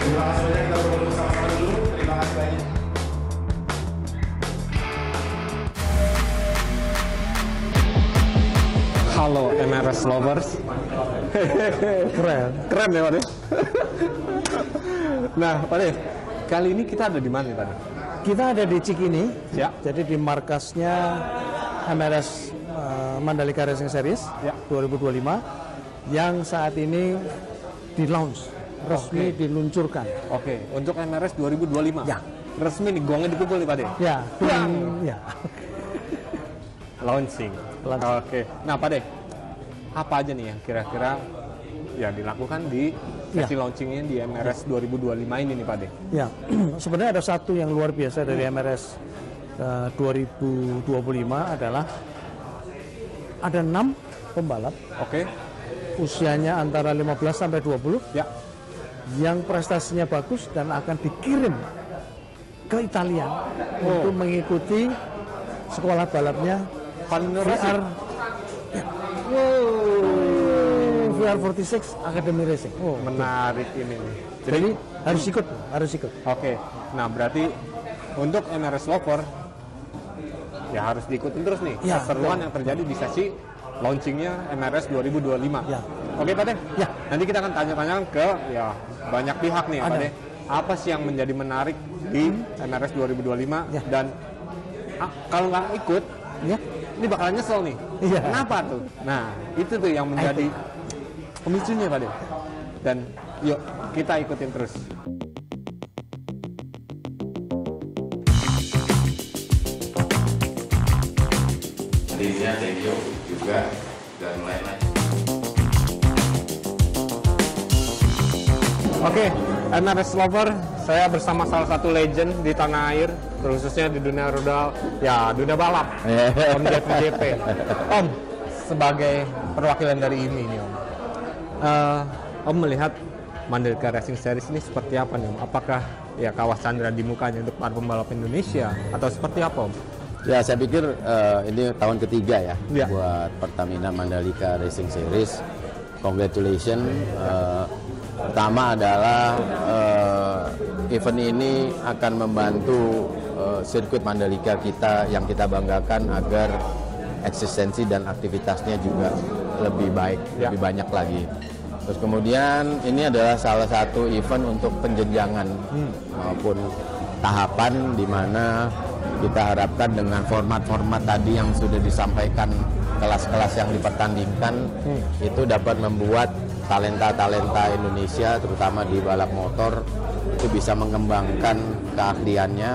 Terima kasih banyak, kita bertemu bersama-sama dulu. Terima kasih banyak. Halo MRS lovers. Keren ya Pak De. Nah Pak De, kali ini kita ada di mana Pak De? Kita ada di Cikini, Ya. jadi di markasnya MRS Mandalika Racing Series Ya. 2025 yang saat ini di launch, resmi diluncurkan. Oke, untuk MRS 2025. Ya. Resmi nih, gongnya dipukul nih Pak De. Ya, ya. Launching. Launching. Oke. Nah Pak De, apa aja nih yang kira-kira ya dilakukan di sesi launchingnya di MRS 2025 ini nih Pak De? Ya, sebenarnya ada satu yang luar biasa dari MRS 2025 adalah ada 6 pembalap Oke. usianya antara 15 sampai 20 Ya. yang prestasinya bagus dan akan dikirim ke Italia untuk mengikuti sekolah balapnya VR VR46 Academy Racing. Oh, Menarik ini nih. jadi harus ikut. Oke, nah berarti untuk MRS Lover ya harus diikutin terus nih Ya, keseruan yang terjadi di sesi launchingnya MRS 2025. Ya. Oke Pak De, Ya. nanti kita akan tanya-tanya ke ya banyak pihak nih Pak Ada. De. Apa sih yang menjadi menarik di MRS 2025 Ya. dan kalau nggak ikut, Ya. ini bakalan nyesel nih. Iya. Kenapa tuh? Nah itu tuh yang menjadi pemicunya Pak De. Dan yuk kita ikutin terus. Timnya thank you juga dan lain-lain. Oke, MRS Lover, saya bersama salah satu legend di tanah air, khususnya di dunia roda, ya dunia balap, Om Jeffrey JP. Om, sebagai perwakilan dari IMI nih Om, Om melihat Mandalika Racing Series ini seperti apa nih Om? Apakah ya kawah Chandra di mukanya untuk para pembalap Indonesia atau seperti apa Om? Ya saya pikir ini tahun ketiga ya, Ya. buat Pertamina Mandalika Racing Series. Congratulations. Pertama adalah event ini akan membantu sirkuit Mandalika kita yang kita banggakan agar eksistensi dan aktivitasnya juga lebih baik, Ya. lebih banyak lagi. Terus kemudian ini adalah salah satu event untuk penjenjangan maupun tahapan di mana kita harapkan dengan format-format tadi yang sudah disampaikan, kelas-kelas yang dipertandingkan itu dapat membuat talenta-talenta Indonesia terutama di balap motor itu bisa mengembangkan keahliannya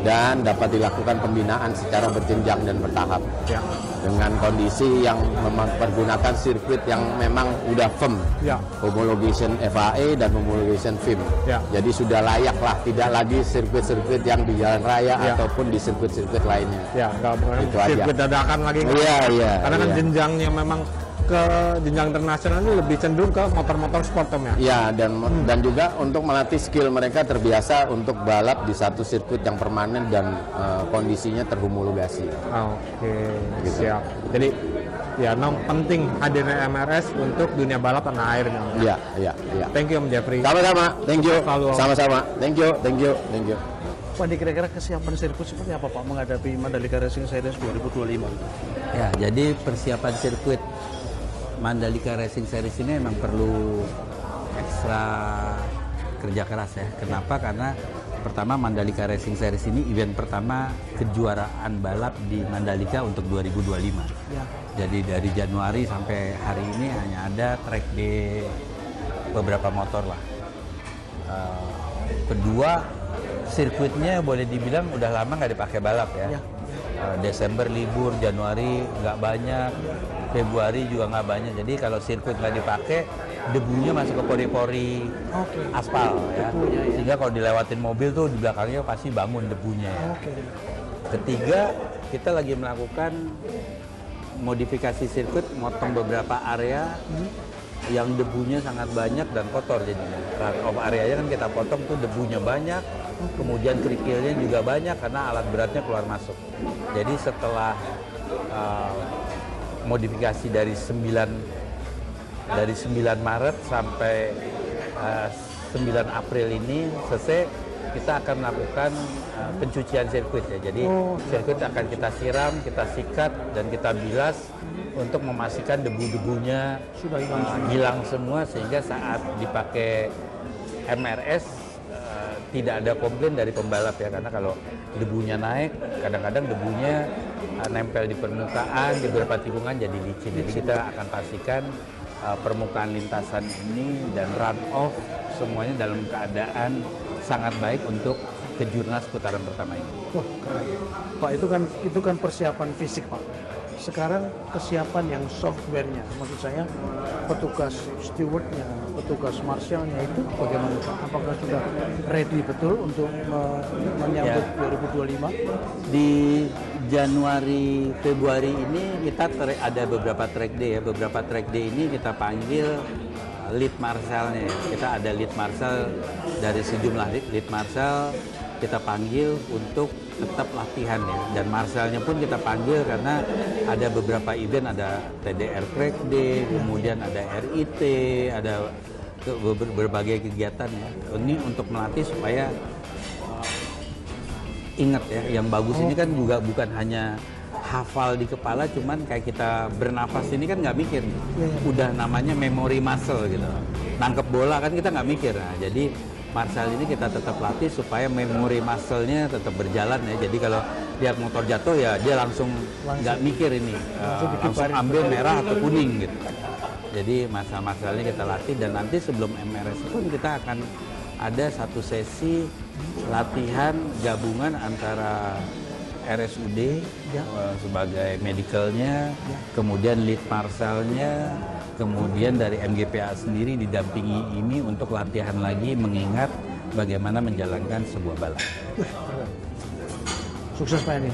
dan dapat dilakukan pembinaan secara berjenjang dan bertahap Ya. dengan kondisi yang mempergunakan sirkuit yang memang udah firm, Ya. homologation FAA dan homologation FIM. Ya. Jadi sudah layak lah, tidak lagi sirkuit-sirkuit yang di jalan raya Ya. ataupun di sirkuit-sirkuit lainnya. Ya, nggak boleh Itu aja. sirkuit dadakan lagi. nggak? Iya, iya, Karena kan iya. jenjangnya memang ke jenjang internasional ini lebih cenderung ke motor-motor sport Om ya. Ya, dan juga untuk melatih skill mereka terbiasa untuk balap di satu sirkuit yang permanen dan kondisinya terhomologasi. Oke, Gitu. siap. Jadi ya penting hadirnya MRS untuk dunia balap tanah air nih, Om. Iya, iya, iya. Thank you Om Jeffrey. Sama-sama, thank you. Selalu, Om. Sama-sama, thank you, thank you, thank you. Pak, kira-kira kesiapan sirkuit seperti apa Pak menghadapi Mandalika Racing Series 2025? Ya, jadi persiapan sirkuit Mandalika Racing Series ini memang perlu ekstra kerja keras ya. Kenapa? Karena pertama Mandalika Racing Series ini event pertama kejuaraan balap di Mandalika untuk 2025. Ya. Jadi dari Januari sampai hari ini hanya ada track day beberapa motor lah. Kedua, sirkuitnya boleh dibilang udah lama nggak dipakai balap ya. Ya. Desember libur, Januari nggak banyak, Februari juga nggak banyak. Jadi kalau sirkuit nggak dipakai, debunya masuk ke pori-pori aspal ya. Sehingga kalau dilewatin mobil tuh di belakangnya pasti bangun debunya ya. Ketiga, kita lagi melakukan modifikasi sirkuit, motong beberapa area yang debunya sangat banyak dan kotor jadinya. Of areanya kan kita potong tuh debunya banyak, kemudian kerikilnya juga banyak karena alat beratnya keluar masuk. Jadi setelah modifikasi dari 9 Maret sampai 9 April ini selesai, kita akan melakukan pencucian sirkuit ya. Jadi sirkuit akan kita siram, kita sikat, dan kita bilas untuk memastikan debu-debunya Sudah hilang semua, sehingga saat dipakai MRS tidak ada komplain dari pembalap ya. Karena kalau debunya naik, kadang-kadang debunya nempel di permukaan, di beberapa tikungan jadi licin. Jadi kita akan pastikan permukaan lintasan ini dan run off semuanya dalam keadaan sangat baik untuk kejurnas putaran pertama ini. Wah, keren. Pak, itu kan persiapan fisik, Pak. Sekarang kesiapan yang softwarenya, maksud saya petugas stewardnya, petugas marshalnya itu bagaimana, Pak? Apakah sudah ready betul untuk menyambut 2025? Di Januari, Februari ini kita ada beberapa track day ya. Beberapa track day ini kita panggil lead marshalnya ya. Kita ada lead marshal dari sejumlah lead marshal, kita panggil untuk tetap latihan ya. Dan marshalnya pun kita panggil karena ada beberapa event, ada TDR Track Day, kemudian ada RIT, ada berbagai kegiatan ya. Ini untuk melatih supaya ingat ya, yang bagus ini kan juga bukan hanya hafal di kepala, cuman kayak kita bernafas ini kan nggak mikir, udah namanya memory muscle gitu. Nangkep bola kan kita nggak mikir. Nah, jadi marshal ini kita tetap latih supaya memory muscle-nya tetap berjalan ya. Jadi kalau lihat motor jatuh ya dia langsung nggak mikir ini, langsung ambil merah atau kuning gitu. Jadi marshal-marshal ini kita latih, dan nanti sebelum MRS pun kita akan ada satu sesi latihan gabungan antara RSUD sebagai medicalnya, kemudian lead marshalnya, kemudian dari MGPA sendiri didampingi ini untuk latihan lagi mengingat bagaimana menjalankan sebuah balap. Sukses Pak ini.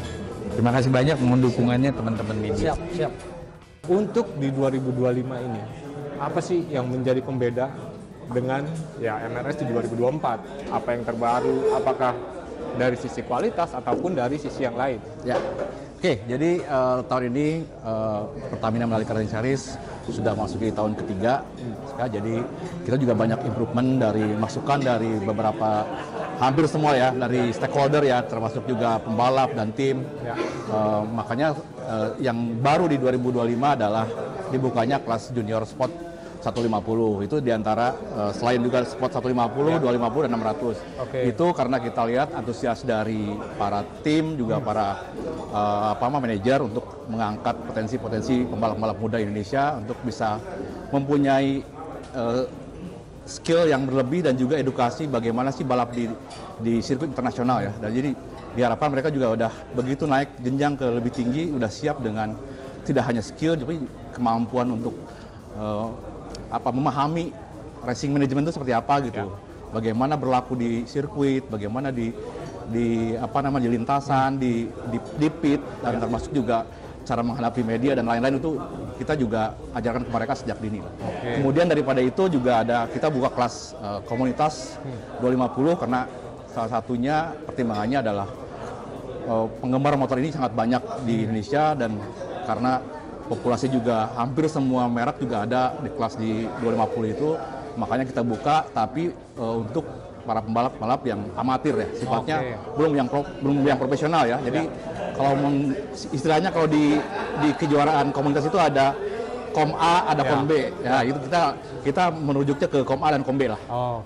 Terima kasih banyak mohon dukungannya teman-teman media. Siap. Untuk di 2025 ini, apa sih yang menjadi pembeda dengan ya MRS di 2024? Apa yang terbaru? Apakah dari sisi kualitas ataupun dari sisi yang lain? Ya, oke. Jadi tahun ini Pertamina Mandalika Racing Series sudah masuk di tahun ketiga. Jadi kita juga banyak improvement dari masukan dari beberapa, hampir semua ya, dari stakeholder ya, termasuk juga pembalap dan tim. Ya. Makanya yang baru di 2025 adalah dibukanya kelas junior sport 150. Itu diantara selain juga sport 150, 250 dan 600. Itu karena kita lihat antusias dari para tim juga para manajer untuk mengangkat potensi-potensi pembalap-pembalap muda Indonesia untuk bisa mempunyai skill yang berlebih dan juga edukasi bagaimana sih balap di sirkuit internasional ya. Dan jadi diharapkan mereka juga udah begitu naik jenjang ke lebih tinggi, udah siap dengan tidak hanya skill tapi kemampuan untuk memahami racing management itu seperti apa gitu. Bagaimana berlaku di sirkuit, bagaimana di lintasan, di pit, dan termasuk juga cara menghadapi media dan lain-lain itu kita juga ajarkan ke mereka sejak dini. Kemudian daripada itu juga kita buka kelas komunitas 250 karena salah satunya pertimbangannya adalah penggemar motor ini sangat banyak di Indonesia, dan karena populasi juga hampir semua merek juga ada di kelas di 250 itu, makanya kita buka tapi untuk para pembalap-pembalap yang amatir ya, sifatnya belum yang profesional ya. Jadi kalau istilahnya kalau di kejuaraan komunitas itu ada Kom A, ada Kom B. Ya, itu kita menurujuknya ke Kom A dan Kom B lah.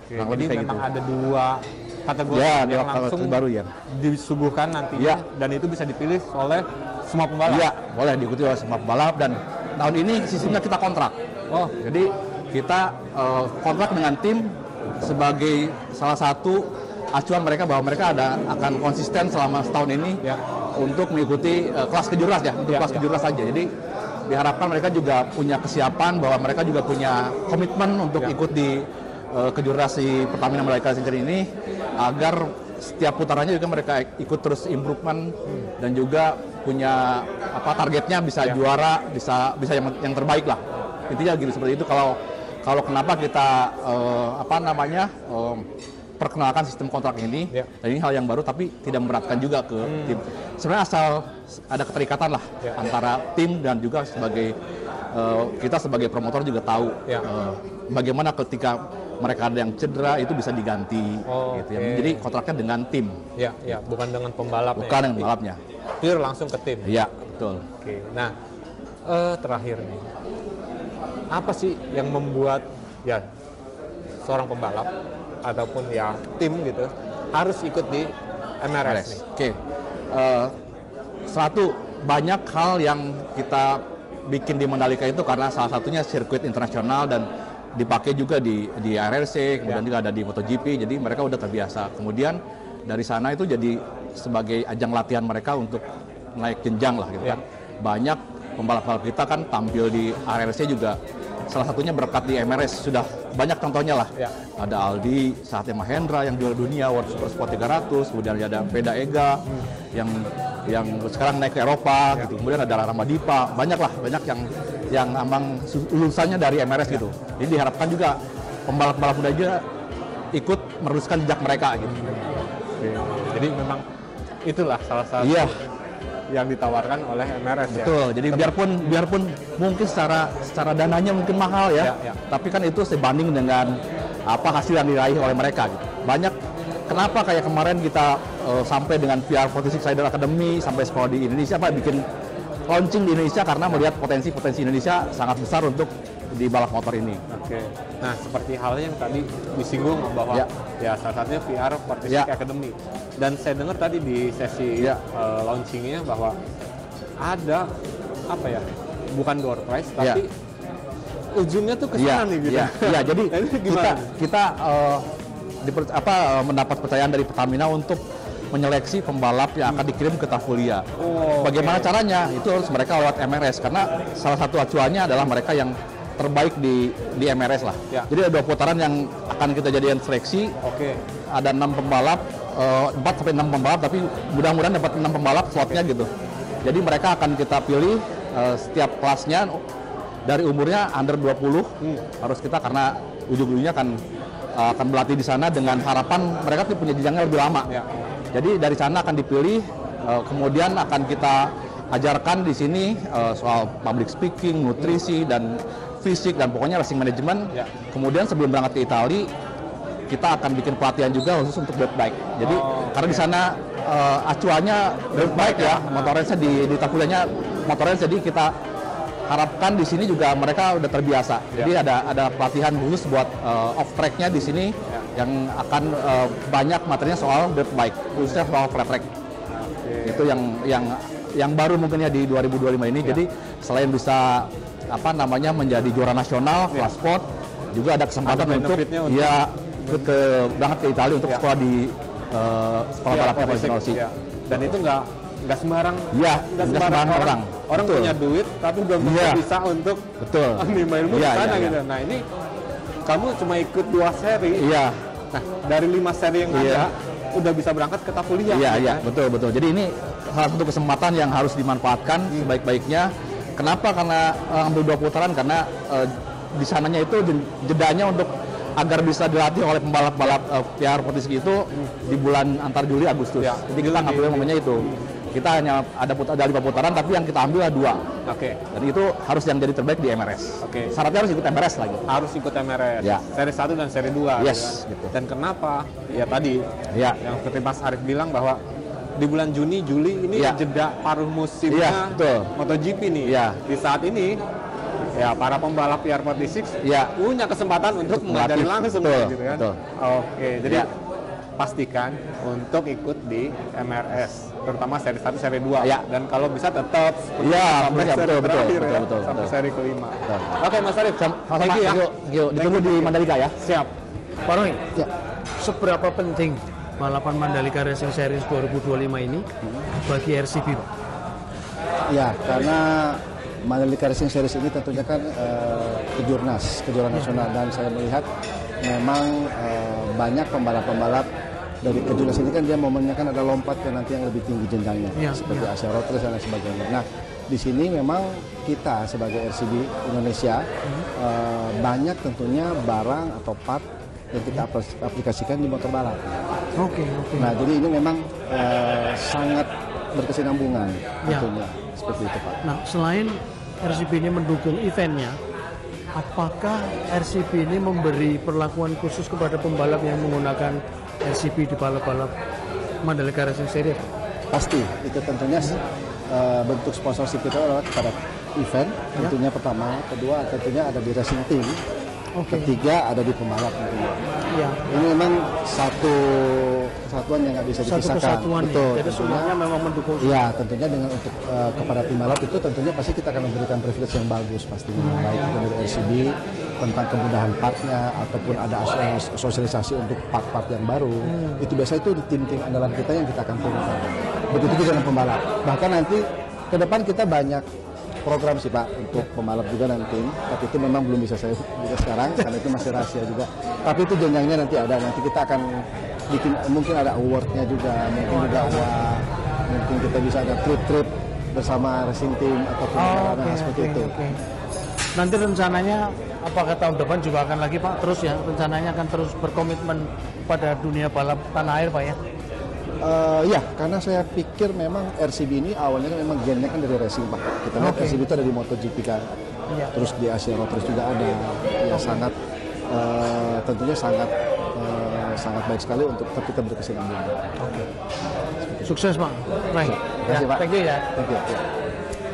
Jadi memang ada dua kategori yang langsung baru ya disuguhkan nantinya, dan itu bisa dipilih oleh semua pembalap. Iya, boleh diikuti oleh semua pembalap, dan tahun ini sistemnya kita kontrak. Jadi kita kontrak dengan tim sebagai salah satu acuan mereka bahwa mereka akan konsisten selama setahun ini untuk mengikuti kelas kejurnas ya, untuk kelas kejurnas saja. Jadi diharapkan mereka juga punya kesiapan bahwa mereka juga punya komitmen untuk ikut di kejurnas di Pertamina Mandalika Racing Series ini, agar setiap putarannya juga mereka ikut terus improvement dan juga punya targetnya bisa juara, bisa yang terbaik lah. Intinya gitu, seperti itu. Kalau kenapa kita perkenalkan sistem kontrak ini, dan ini hal yang baru tapi tidak memberatkan juga ke tim. Sebenarnya asal ada keterikatan lah antara tim, dan juga kita sebagai promotor juga tahu bagaimana ketika mereka ada yang cedera itu bisa diganti. Gitu ya. Jadi kontraknya dengan tim. Ya, ya, bukan dengan pembalapnya. Bukan dengan pembalapnya. Pure langsung ke tim. Iya, betul. Oke. Nah, terakhir nih. Apa sih yang membuat ya seorang pembalap ataupun ya tim gitu harus ikut di MRS nih? Oke. Satu, banyak hal yang kita bikin di Mandalika itu karena salah satunya sirkuit internasional dan dipakai juga di RRC, kemudian juga ada di MotoGP, jadi mereka udah terbiasa. Kemudian dari sana itu jadi sebagai ajang latihan mereka untuk naik jenjang lah gitu kan. Banyak pembalap-pembalap kita kan tampil di RRC juga, salah satunya berkat di MRS, sudah banyak contohnya lah. Ada Aldi, Satya Mahendra yang juara dunia World Super Sport 300, kemudian ada Peda Ega yang sekarang naik ke Eropa gitu. Kemudian ada Ramadipa, banyak yang emang lulusannya dari MRS gitu. Jadi diharapkan juga pembalap-pembalap muda juga ikut meneruskan jejak mereka gitu. Jadi memang itulah salah satu yang ditawarkan oleh MRS. Betul. Jadi biarpun mungkin secara dananya mungkin mahal ya. Tapi kan itu sebanding dengan apa hasil yang diraih oleh mereka gitu. Banyak kenapa kayak kemarin kita sampai dengan PR46 Rider Academy sampai sekolah di Indonesia, bikin launching di Indonesia karena melihat potensi Indonesia sangat besar untuk di balap motor ini. Oke. Nah, seperti halnya yang tadi disinggung bahwa ya salah satunya PR46 Academy. Dan saya dengar tadi di sesi launchingnya bahwa ada apa ya? Bukan door prize tapi ujungnya tuh ke sana nih gitu. Iya, jadi kita mendapat percayaan dari Pertamina untuk menyeleksi pembalap yang akan dikirim ke Tafulia. Bagaimana caranya? Itu harus mereka lewat MRS karena salah satu acuannya adalah mereka yang terbaik di MRS lah. Jadi ada 2 putaran yang akan kita jadikan seleksi. Ada 6 pembalap, 4 sampai 6 pembalap, tapi mudah-mudahan dapat 6 pembalap slotnya gitu. Jadi mereka akan kita pilih setiap kelasnya dari umurnya under 20 harus kita, karena ujung-ujungnya akan berlatih di sana dengan harapan mereka tuh punya jenjangnya lebih lama. Jadi dari sana akan dipilih, kemudian akan kita ajarkan di sini soal public speaking, nutrisi dan fisik dan pokoknya racing management. Kemudian sebelum berangkat ke Italia, kita akan bikin pelatihan juga khusus untuk dirt bike. Jadi karena di sana acuannya dirt bike ya, motornya di Tafulianya motornya, jadi kita harapkan di sini juga mereka udah terbiasa. Jadi ada pelatihan khusus buat off tracknya di sini yang akan banyak materinya soal dirt bike, khususnya soal flat track. Itu yang baru mungkin ya di 2025 ini. Jadi selain bisa menjadi juara nasional kelas sport, juga ada kesempatan untuk ikut berangkat ke Italia untuk sekolah di sekolah balapnya profesional sih. Dan itu nggak sembarang. Nggak sembarang orang. Orang punya duit tapi belum bisa untuk ambil ilmu di sana gitu. Nah, ini kamu cuma ikut 2 seri. Nah, dari 5 seri yang ada udah bisa berangkat ke Tafulia. Betul. Jadi ini salah satu kesempatan yang harus dimanfaatkan sebaik-baiknya. Kenapa? Karena ambil 2 putaran karena di sananya itu jedanya untuk agar bisa dilatih oleh pembalap-pembalap PR46 itu di bulan antar Juli Agustus. Jadi kita ngambil momennya itu. Kita hanya ada 5 putaran, tapi yang kita ambil ada 2. Dan itu harus yang jadi terbaik di MRS. Syaratnya harus ikut MRS lagi. Harus ikut MRS. Seri 1 dan seri 2. Gitu. Dan kenapa? Ya tadi yang seperti Mas Arief bilang bahwa di bulan Juni, Juli ini jeda paruh musimnya MotoGP nih. Di saat ini para pembalap PR46 punya kesempatan untuk mengajari langsung gitu kan. Jadi pastikan untuk ikut di MRS, terutama seri 1, seri 2. Dan kalau bisa tetap sampai seri terakhir sampai seri kelima. Oke, Mas Arief, thank you ya. Ditunggu di Mandalika ya. Siap. Pak Roy, seberapa penting balapan Mandalika Racing Series 2025 ini bagi RCB, Pak? Ya, karena Mandalika Racing Series ini tentunya kan kejuaraan nasional, dan saya melihat memang banyak pembalap-pembalap dari kejuaraan ini kan dia momennya kan ada lompat ke nanti yang lebih tinggi jenjangnya, seperti Asia Road Race dan lain sebagainya. Nah, di sini memang kita sebagai RCB Indonesia banyak tentunya barang atau part yang kita aplikasikan di motor balap. Nah, jadi ini memang sangat berkesinambungan tentunya, seperti itu Pak. Nah, selain RCB ini mendukung eventnya, apakah RCB ini memberi perlakuan khusus kepada pembalap yang menggunakan RCB di balap-balap Mandalika Racing Series? Pasti, itu tentunya bentuk sponsorship kita adalah kepada event, tentunya pertama, kedua tentunya ada di racing team, ketiga ada di pembalap tentunya. Ya. Ini memang satu kesatuan yang nggak bisa dipisahkan. Satu kesatuan, itu, ya. Jadi semuanya memang mendukung. Iya, tentunya dengan untuk kepada pembalap itu tentunya pasti kita akan memberikan privilege yang bagus pastinya, baik itu dari RCB tentang kemudahan partnya ataupun ada sosialisasi untuk part-part yang baru. Itu biasanya itu di tim-tim andalan kita yang kita akan turunkan. Begitu juga dengan pembalap. Bahkan nanti ke depan kita banyak program sih Pak untuk pembalap juga nanti, tapi itu memang belum bisa saya buka sekarang karena itu masih rahasia juga. Tapi itu jenjangnya nanti ada, nanti kita akan bikin, mungkin ada awardnya juga, mungkin juga mungkin kita bisa ada trip bersama racing team ataupun seperti itu. Nanti rencananya apakah tahun depan juga akan lagi Pak? Terus ya, rencananya akan terus berkomitmen pada dunia balap tanah air Pak ya? Ya, karena saya pikir memang RCB ini awalnya kan memang gennya kan dari racing Pak. Kita lihat RCB itu ada di MotoGP kan, terus di Asia Road Race juga ada. Ya sangat, tentunya sangat baik sekali untuk kita berkesinambungan. Sukses Pak. Baik. Terima kasih Pak. Thank you ya. Thank you.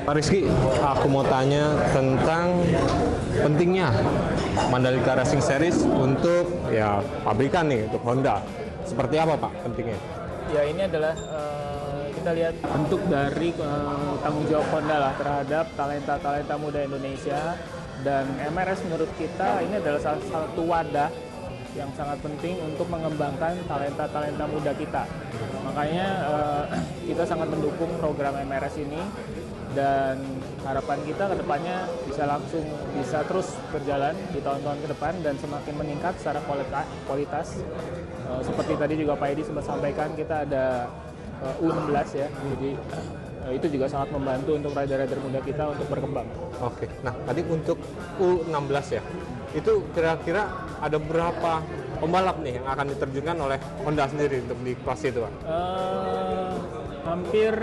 Pak Rizky, aku mau tanya tentang pentingnya Mandalika Racing Series untuk ya pabrikan nih, untuk Honda. Seperti apa Pak pentingnya? Ya ini adalah kita lihat bentuk dari tanggung jawab Honda lah terhadap talenta-talenta muda Indonesia, dan MRS menurut kita ini adalah salah satu wadah yang sangat penting untuk mengembangkan talenta-talenta muda kita. Makanya kita sangat mendukung program MRS ini, dan harapan kita ke depannya bisa terus berjalan di tahun-tahun ke depan dan semakin meningkat secara kualitas. Seperti tadi juga Pak Edi sempat sampaikan, kita ada U16 ya, jadi itu juga sangat membantu untuk rider-rider muda kita untuk berkembang. Oke, nah tadi untuk U16 ya, itu kira-kira ada berapa pembalap nih yang akan diterjunkan oleh Honda sendiri untuk di kelas itu Pak? Hampir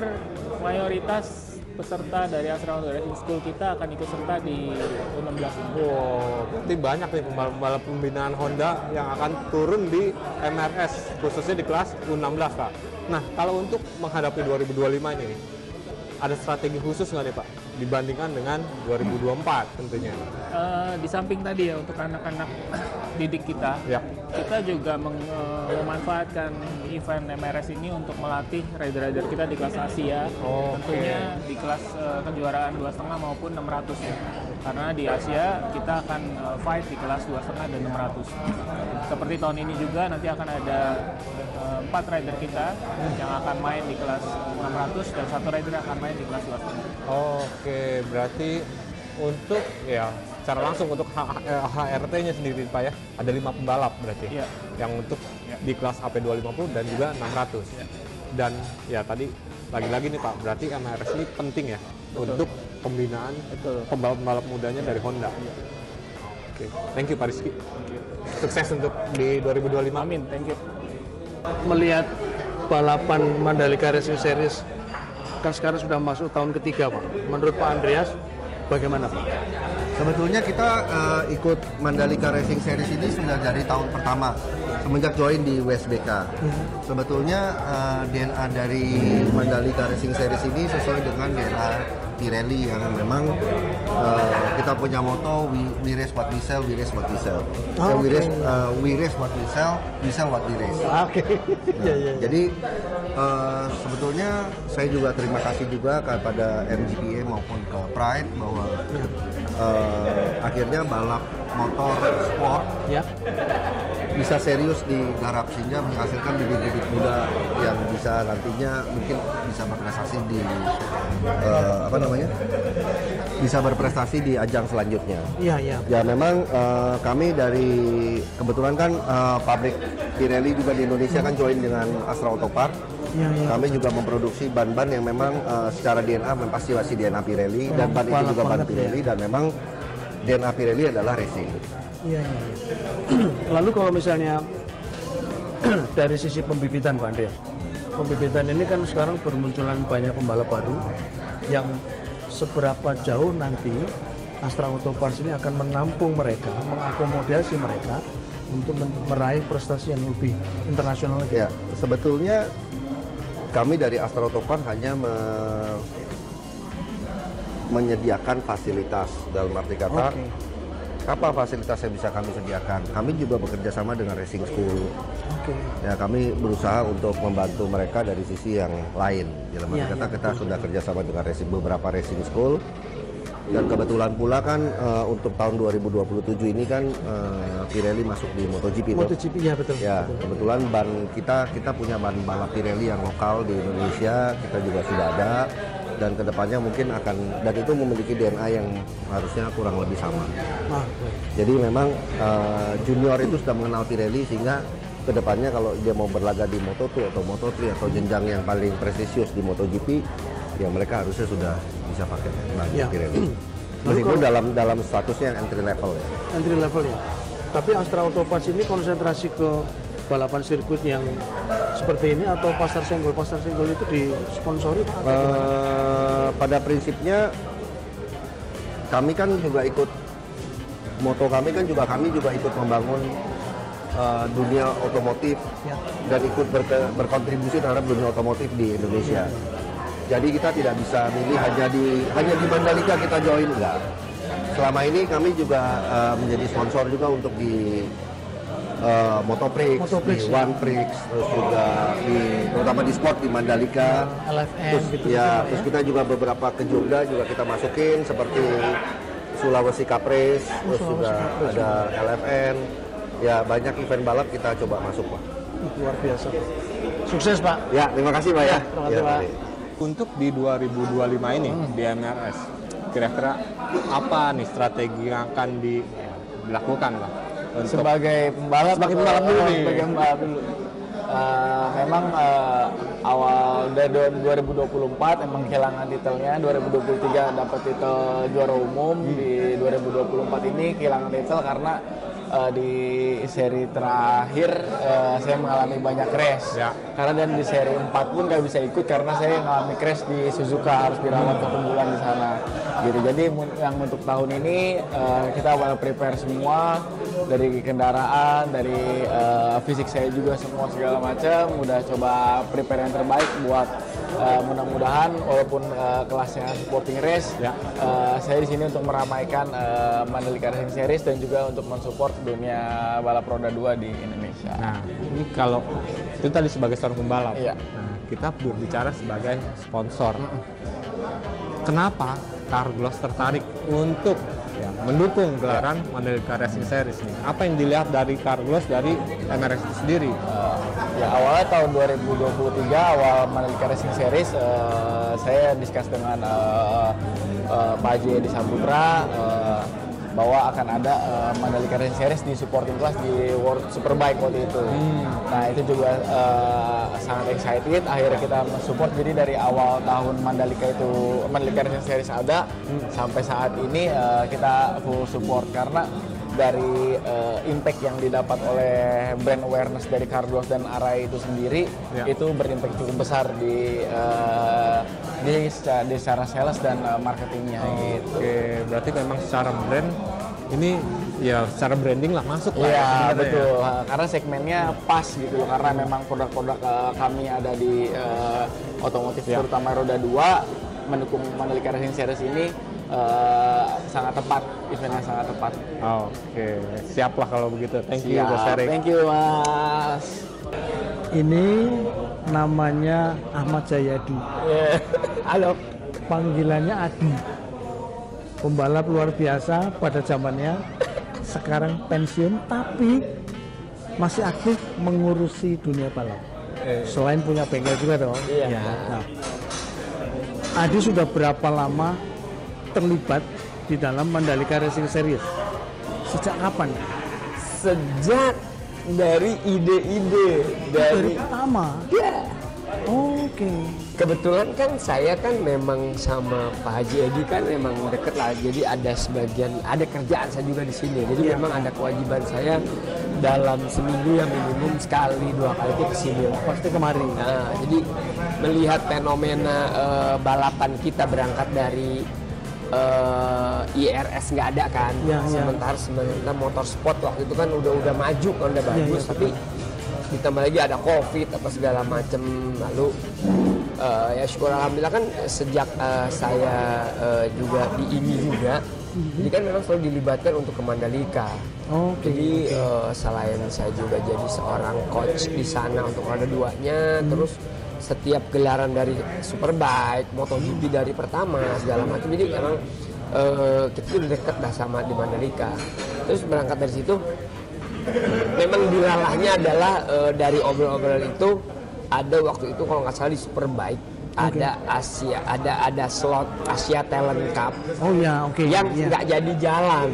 mayoritas peserta dari Astra Honda Racing School kita akan ikut serta di U16 ini. Wow, berarti banyak nih pembalap pembinaan Honda yang akan turun di MRS, khususnya di kelas U16 Pak. Nah, kalau untuk menghadapi 2025 ini, ada strategi khusus nggak nih Pak, dibandingkan dengan 2024 tentunya? Di samping tadi ya, untuk anak-anak didik kita, kita juga memanfaatkan event MRS ini untuk melatih rider-rider kita di kelas Asia, tentunya di kelas kejuaraan 2,5 maupun 600 ya. Karena di Asia kita akan fight di kelas 2,5 dan 600. Seperti tahun ini juga nanti akan ada 4 rider kita yang akan main di kelas 600 dan 1 rider akan main di kelas 2,5. Oke, berarti untuk ya secara langsung untuk HRT-nya sendiri Pak ya, ada 5 pembalap berarti yang untuk di kelas AP 250 dan juga 600. Dan ya tadi lagi-lagi nih Pak, berarti MRS ini penting ya untuk pembinaan pembalap-pembalap mudanya dari Honda. Oke, thank you Pak Rizky. Sukses untuk di 2025. Amin, thank you. Melihat balapan Mandalika Racing Series kan sekarang sudah masuk tahun ketiga Pak. Menurut Pak Andreas bagaimana Pak? Sebetulnya kita ikut Mandalika Racing Series ini sudah dari tahun pertama semenjak join di WSBK. Sebetulnya DNA dari Mandalika Racing Series ini sesuai dengan DNA Pirelli yang memang kita punya moto we race what we sell, we race what we sell. So we race what we sell what we race. Jadi sebetulnya saya juga terima kasih juga kepada MGPA maupun ke Pride bahwa akhirnya balap motor sport bisa serius digarap sehingga menghasilkan bibit-bibit muda yang bisa nantinya mungkin bisa berprestasi di bisa berprestasi di ajang selanjutnya. Ya memang kami dari kebetulan kan pabrik Pirelli juga di Indonesia kan join dengan Astra Auto Park. Kami juga memproduksi ban-ban yang memang secara DNA pasti masih DNA Pirelli dan ban itu juga ban Pirelli dan memang DNA Pirelli adalah racing. Lalu kalau misalnya dari sisi pembibitan Pak Andreas, pembibitan ini kan sekarang bermunculan banyak pembalap baru yang seberapa jauh nanti Astra Auto Parts ini akan menampung mereka, mengakomodasi mereka untuk meraih prestasi yang lebih internasional lagi. Ya, sebetulnya kami dari Astra Auto Parts hanya menyediakan fasilitas, dalam arti kata apa fasilitas yang bisa kami sediakan. Kami juga bekerja sama dengan racing school. Ya, kami berusaha untuk membantu mereka dari sisi yang lain. Dalam arti kata kita sudah kerjasama dengan beberapa racing school. Dan kebetulan pula kan untuk tahun 2027 ini kan Pirelli masuk di MotoGP. MotoGP ya betul. Ya, kebetulan ban kita punya ban balap Pirelli yang lokal di Indonesia, kita juga sudah ada. Dan kedepannya mungkin akan, dan itu memiliki DNA yang harusnya kurang lebih sama. Jadi memang junior itu sudah mengenal Pirelli, sehingga kedepannya kalau dia mau berlaga di Moto2 atau Moto3 atau jenjang yang paling prestisius di MotoGP, ya mereka harusnya sudah bisa pakai Pirelli. Meskipun dalam statusnya yang entry level ya. Entry level ya. Tapi Astra Auto Parts ini konsentrasi ke balapan sirkuit yang seperti ini atau pasar senggol itu disponsori Pak? Pada prinsipnya kami kan juga ikut, moto kami juga ikut membangun dunia otomotif dan ikut berkontribusi terhadap dunia otomotif di Indonesia. Jadi kita tidak bisa milih hanya di Mandalika kita join, enggak. Selama ini kami juga menjadi sponsor juga untuk di Motoprix, di One Prix, terus juga terutama di sport di Mandalika, LFN, terus kita juga beberapa ke Jogja juga kita masukin seperti Sulawesi Capres, terus juga ada LFN, ya banyak event balap kita coba masuk Pak. Luar biasa. Sukses Pak. Ya, terima kasih Pak ya. Terima kasih Pak. Untuk di 2025 ini di MRS, kira-kira apa nih strategi yang akan dilakukan Pak? Sebagai pembalap dulu nih. Sebagai pembalap dulu. Memang awal dari 2024 emang kehilangan titelnya, 2023 dapat titel juara umum, di 2024 ini kehilangan titel karena di seri terakhir saya mengalami banyak crash. Karena dan di seri 4 pun nggak bisa ikut karena saya mengalami crash di Suzuka, harus dirawat 1 bulan di sana. Gitu. Jadi yang untuk tahun ini kita well prepare semua, dari kendaraan, dari fisik saya juga semua segala macam. Udah coba prepare yang terbaik buat mudah-mudahan walaupun kelasnya sporting race, saya di sini untuk meramaikan Mandalika Racing Series dan juga untuk mensupport dunia balap roda 2 di Indonesia. Nah, ini kalau itu tadi sebagai seorang pembalap. Iya. Nah, kita berbicara sebagai sponsor. Kenapa Carglass tertarik untuk mendukung gelaran Mandalika Racing Series nih? Apa yang dilihat dari Carglass dari MRS itu sendiri? Ya awalnya tahun 2023 awal Mandalika Racing Series saya discuss dengan Pak Haji Edi Saputra bahwa akan ada Mandalika Racing Series di supporting class di World Superbike waktu itu. Nah itu juga sangat excited. Akhirnya kita support. Jadi dari awal tahun Mandalika Racing Series ada sampai saat ini kita full support karena dari impact yang didapat oleh brand awareness dari Carglass dan Arai itu sendiri itu berimpact cukup besar di secara sales dan marketingnya. Oke, berarti memang secara brand ini ya secara branding lah masuk lah. Iya betul, karena segmennya pas gitu loh, karena memang produk-produk kami ada di otomotif terutama roda 2, mendukung Mandalika Racing Series ini sangat tepat, eventnya sangat tepat. Oke, siap lah kalau begitu. Thank you Mas Erik. Thank you Mas. Ini namanya Ahmad Jayadi. Halo. Panggilannya Adi. Pembalap luar biasa pada zamannya. Sekarang pensiun tapi masih aktif mengurusi dunia balap. Selain punya bengkel juga dong. Iya. Nah, Adi sudah berapa lama terlibat di dalam Mandalika Racing Series? Sejak kapan? Sejak dari ide-ide dari pertama. Ya. Oke. Kebetulan kan saya kan memang sama Pak Haji Edi kan memang deket lah. Jadi ada sebagian, ada kerjaan saya juga di sini. Jadi memang ada kewajiban saya dalam seminggu yang minimum sekali 2 kali itu kesini. Pasti kemarin. Nah, jadi melihat fenomena balapan kita berangkat dari IRS nggak ada kan, sementara motorsport waktu itu kan udah maju kan, udah bagus, tapi ditambah lagi ada COVID apa segala macem. Lalu ya syukur alhamdulillah kan sejak saya juga di IMI juga, jadi kan memang selalu dilibatkan untuk ke Mandalika. Jadi selain saya juga jadi seorang coach di sana untuk roda 2-nya, terus setiap gelaran dari Superbike, MotoGP dari pertama segala macam. Jadi emang kita udah deket dah sama di Mandalika. Terus berangkat dari situ, memang dilalahnya adalah dari obrol-obrol itu ada waktu itu kalau nggak salah di Superbike ada Asia, ada slot Asia Talent Cup. Yang nggak jadi jalan.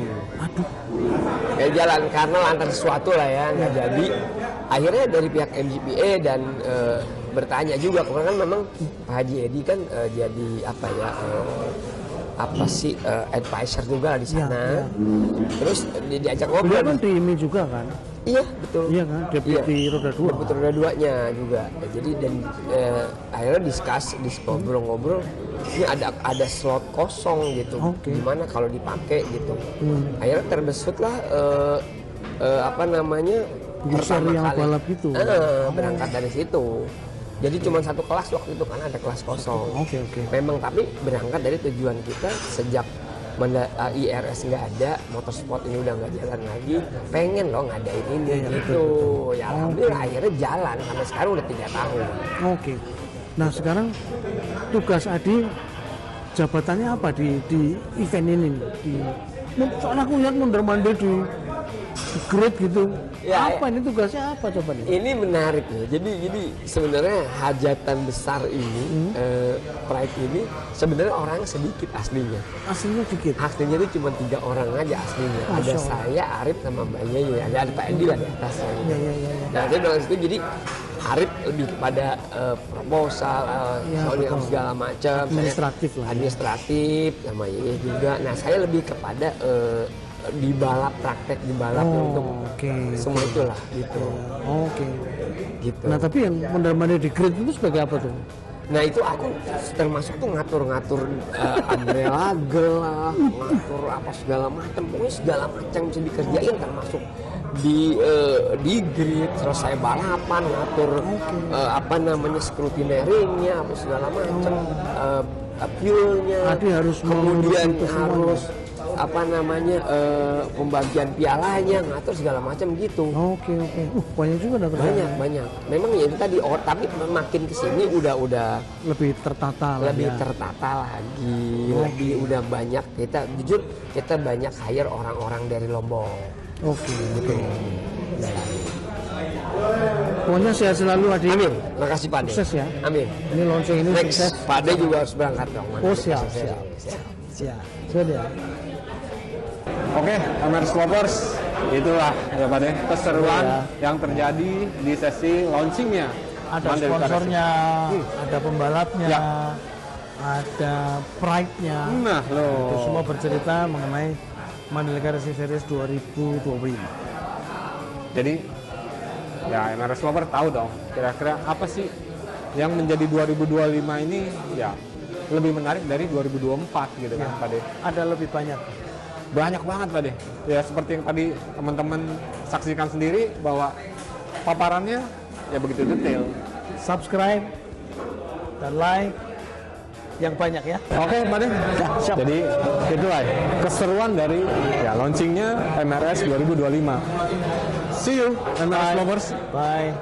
Nggak jalan karena lantaran sesuatu lah ya, nggak jadi. Akhirnya dari pihak MGPA dan bertanya juga, karena kan memang Pak Haji Edi kan jadi advisor juga di sana. Terus diajak ngobrol. Beliau kan di IMI juga kan? Iya betul. Iya kan, deputi roda 2. Deputi roda 2-nya juga. Jadi dan akhirnya ngobrol-ngobrol. Ini ada slot kosong gitu. Gimana kalau dipakai gitu. Akhirnya terbesutlah pertama yang kali balap itu. Berangkat dari situ. Jadi cuma satu kelas waktu itu kan, ada kelas kosong. Memang tapi berangkat dari tujuan kita sejak IRS nggak ada, motorsport ini udah nggak jalan lagi, pengen loh ngadain ini gitu. Ya alhamdulillah akhirnya jalan sampai sekarang udah 3 tahun. Nah sekarang tugas Adi jabatannya apa di event ini? Soalnya aku lihat mondar-mandir di grade gitu. Ini tugasnya apa coba nih? Ini menarik nih. Jadi sebenarnya hajatan besar ini, Pride ini sebenarnya orang sedikit aslinya. Aslinya sedikit. Aslinya itu cuma 3 orang aja aslinya. Ada saya, Arif sama Mbak Yeye. Ada Pak Edi lah di atasnya. Nah, saya bilang situ jadi Arif lebih kepada proposal, soalnya segala macam. Administratif sama Yeye juga. Nah, saya lebih kepada di balap, praktek di balap untuk semua itulah gitu. Gitu. Nah tapi yang mondar-mandir di grid itu sebagai apa tuh? Nah itu aku termasuk tuh ngatur-ngatur umbrella gelah, ngatur apa segala macam, pokoknya segala macam bisa dikerjain, termasuk di grid, selesai balapan, ngatur scrutineering-nya apa segala macam, fuelnya, kemudian harus pembagian pialanya, ngatur segala macam gitu. Banyak juga banyak. Memang ya itu tadi, tapi makin kesini udah lebih tertata lagi. Lebih udah banyak, kita banyak hire orang-orang dari Lombok. Gitu. Pokoknya sehat selalu Adi. Amin. Makasih Pak De. Sukses ya. Amin. Ini launching ini sukses. Pak De juga harus berangkat dong. Siap. Sudah. Oke, MRS Lovers, itulah ya Pak De, keseruan yang terjadi di sesi launchingnya. Ada sponsornya, ada pembalapnya, ada pride-nya. Nah, itu semua bercerita mengenai Mandalika Racing Series 2025. Jadi, ya MRS Lovers tahu dong, kira-kira apa sih yang menjadi 2025 ini ya lebih menarik dari 2024 gitu kan Pak De. Ada lebih banyak banget Pak De. Ya seperti yang tadi teman-teman saksikan sendiri bahwa paparannya ya begitu detail. Subscribe dan like yang banyak ya. Oke Pak De. Siap. Jadi itulah keseruan dari ya launchingnya MRS 2025. See you MRS Lovers. Bye.